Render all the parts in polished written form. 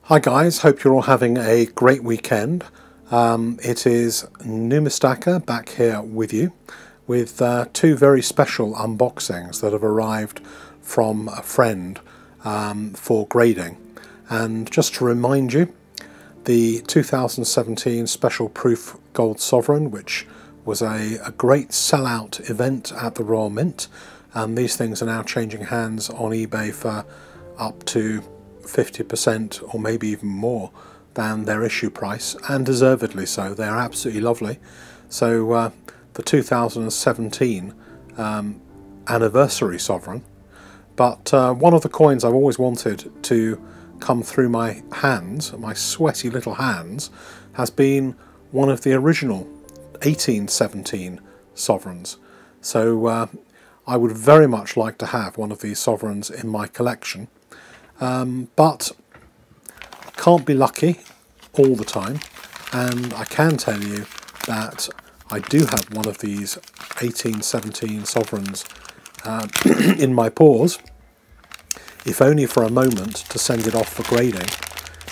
Hi guys, hope you're all having a great weekend. It is Numismatic back here with you with two very special unboxings that have arrived from a friend for grading. And just to remind you, the 2017 Special Proof Gold Sovereign, which was a great sellout event at the Royal Mint, and these things are now changing hands on eBay for up to 50% or maybe even more than their issue price, and deservedly so. They're absolutely lovely. So the 2017 anniversary sovereign, but one of the coins I've always wanted to come through my hands, my sweaty little hands, has been one of the original 1817 sovereigns. So I would very much like to have one of these sovereigns in my collection. But can't be lucky all the time, and I can tell you that I do have one of these 1817 sovereigns in my paws, if only for a moment to send it off for grading.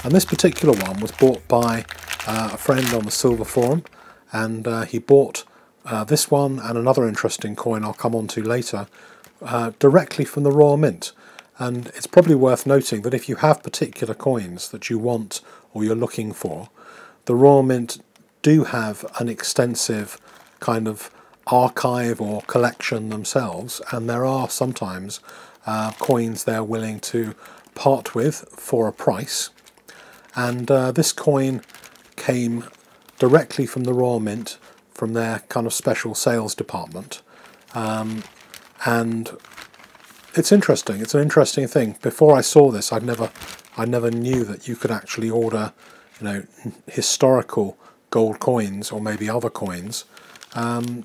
And this particular one was bought by a friend on the Silver Forum, and he bought this one and another interesting coin I'll come on to later directly from the Royal Mint. And it's probably worth noting that if you have particular coins that you want or you're looking for, the Royal Mint do have an extensive kind of archive or collection themselves, and there are sometimes coins they're willing to part with for a price. And this coin came directly from the Royal Mint, from their kind of special sales department, and it's interesting. It's an interesting thing. Before I saw this, I never knew that you could actually order, historical gold coins or maybe other coins.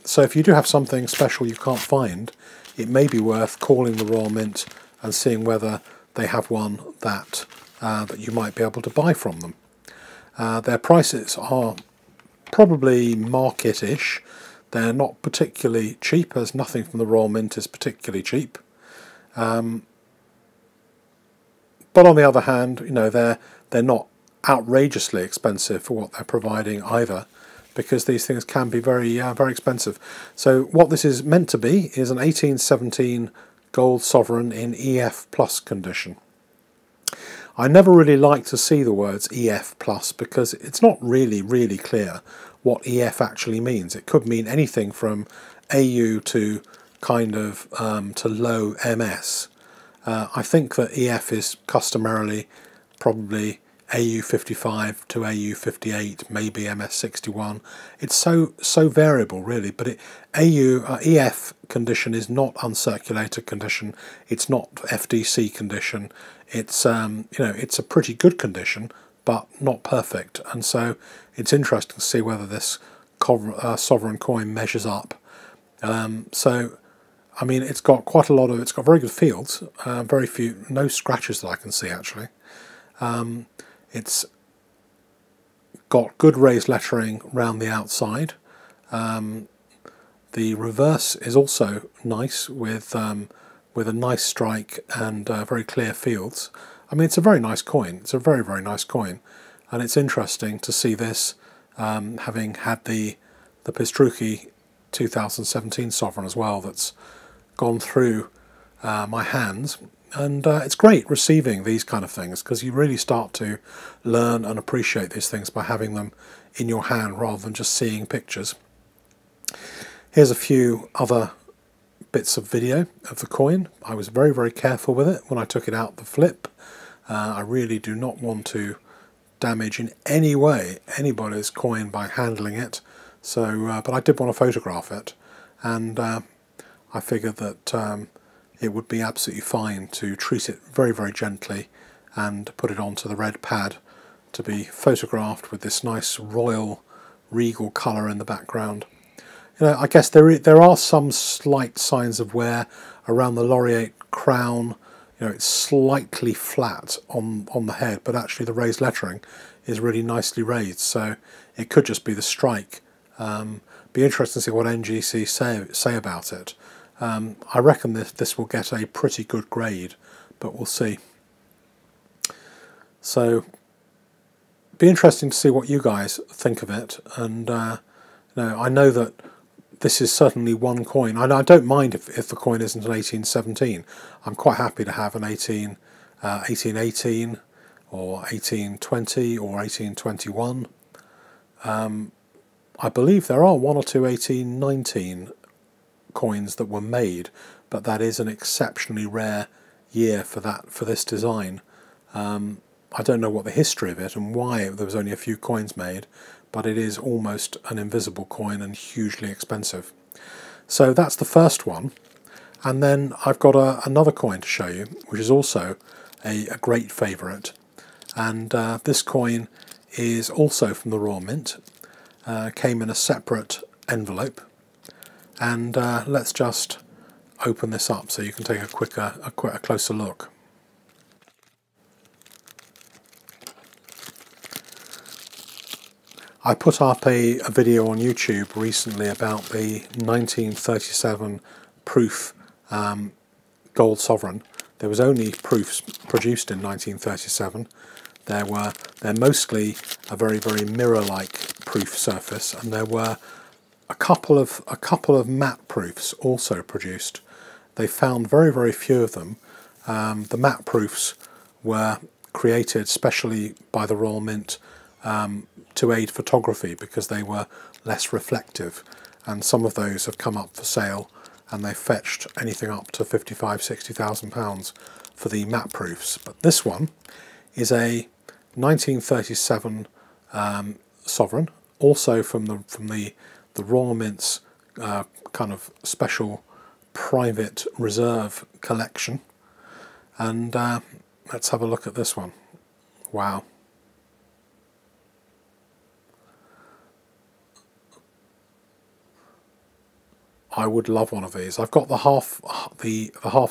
So if you do have something special you can't find, it may be worth calling the Royal Mint and seeing whether they have one that that you might be able to buy from them. Their prices are probably market-ish. They're not particularly cheap, as nothing from the Royal Mint is particularly cheap. But on the other hand, they're not outrageously expensive for what they're providing either, because these things can be very expensive. So what this is meant to be is an 1817 gold sovereign in EF plus condition. I never really like to see the words EF plus because it's not really clear what EF actually means. It could mean anything from AU to kind of to low MS. I think that EF is customarily probably AU55 to AU58, maybe MS61. It's so variable really, but EF condition is not uncirculated condition. It's not FDC condition. It's it's a pretty good condition, but not perfect. And so it's interesting to see whether this sovereign coin measures up. So I mean, it's got it's got very good fields, very few, no scratches that I can see actually. It's got good raised lettering round the outside. The reverse is also nice with a nice strike and very clear fields. I mean, it's a very nice coin. It's a very nice coin, and it's interesting to see this having had the Pistrucci 2017 sovereign as well. That's gone through my hands, and it's great receiving these kind of things because you really start to learn and appreciate these things by having them in your hand rather than just seeing pictures. Here's a few other bits of video of the coin. I was very careful with it when I took it out the flip. I really do not want to damage in any way anybody's coin by handling it, so but I did want to photograph it, and I figured that it would be absolutely fine to treat it very gently and put it onto the red pad to be photographed with this nice royal regal colour in the background. I guess there are some slight signs of wear around the laureate crown. It's slightly flat on the head, but actually the raised lettering is really nicely raised, so it could just be the strike. Be interesting to see what NGC say about it. I reckon this will get a pretty good grade, but we'll see. So be interesting to see what you guys think of it. And I know that this is certainly one coin. I don't mind if the coin isn't an 1817. I'm quite happy to have an 1818 or 1820 or 1821. I believe there are one or two 1819 coins that were made, but that is an exceptionally rare year for this design. I don't know what the history of it and why there was only a few coins made, but it is almost an invisible coin and hugely expensive. So that's the first one. And then I've got another coin to show you, which is also a great favourite. And this coin is also from the Royal Mint. Came in a separate envelope. And let's just open this up so you can take a closer look. I put up a video on YouTube recently about the 1937 proof gold sovereign. There was only proofs produced in 1937. They're mostly a very mirror-like proof surface, and there were a couple of matte proofs also produced. They found very few of them. The matte proofs were created specially by the Royal Mint to aid photography because they were less reflective, and some of those have come up for sale and they fetched anything up to £55,000–£60,000 for the matte proofs. But this one is a 1937 sovereign, also from the Royal Mint's kind of special private reserve collection. And let's have a look at this one. Wow. I would love one of these. I've got the half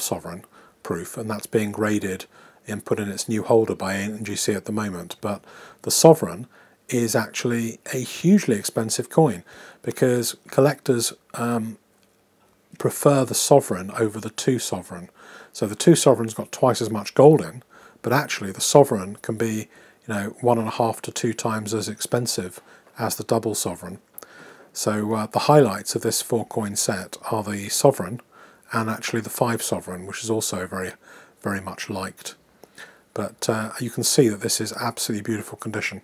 sovereign proof, and that's being graded and put in its new holder by NGC at the moment. But the sovereign is actually a hugely expensive coin because collectors prefer the sovereign over the two sovereign. So the two sovereign's got twice as much gold in, but actually the sovereign can be 1.5 to 2 times as expensive as the double sovereign. So the highlights of this 4-coin set are the sovereign and actually the 5 sovereign, which is also very much liked. But you can see that this is absolutely beautiful condition.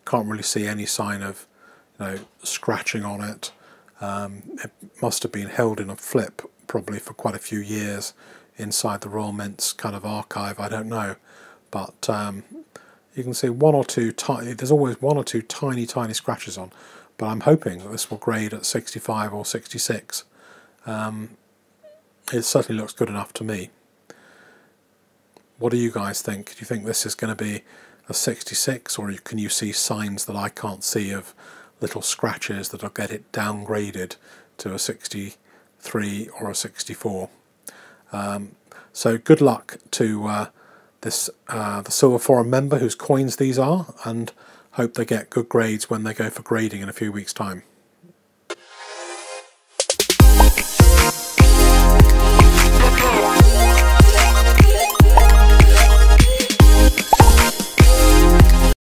Can't really see any sign of scratching on it. It must have been held in a flip probably for quite a few years inside the Royal Mint's kind of archive. I don't know, but you can see there's always one or two tiny scratches on. But I'm hoping that this will grade at 65 or 66. It certainly looks good enough to me. What do you guys think? Do you think this is going to be a 66, or can you see signs that I can't see of little scratches that'll get it downgraded to a 63 or a 64? So good luck to the Silver Forum member whose coins these are, and hope they get good grades when they go for grading in a few weeks' time.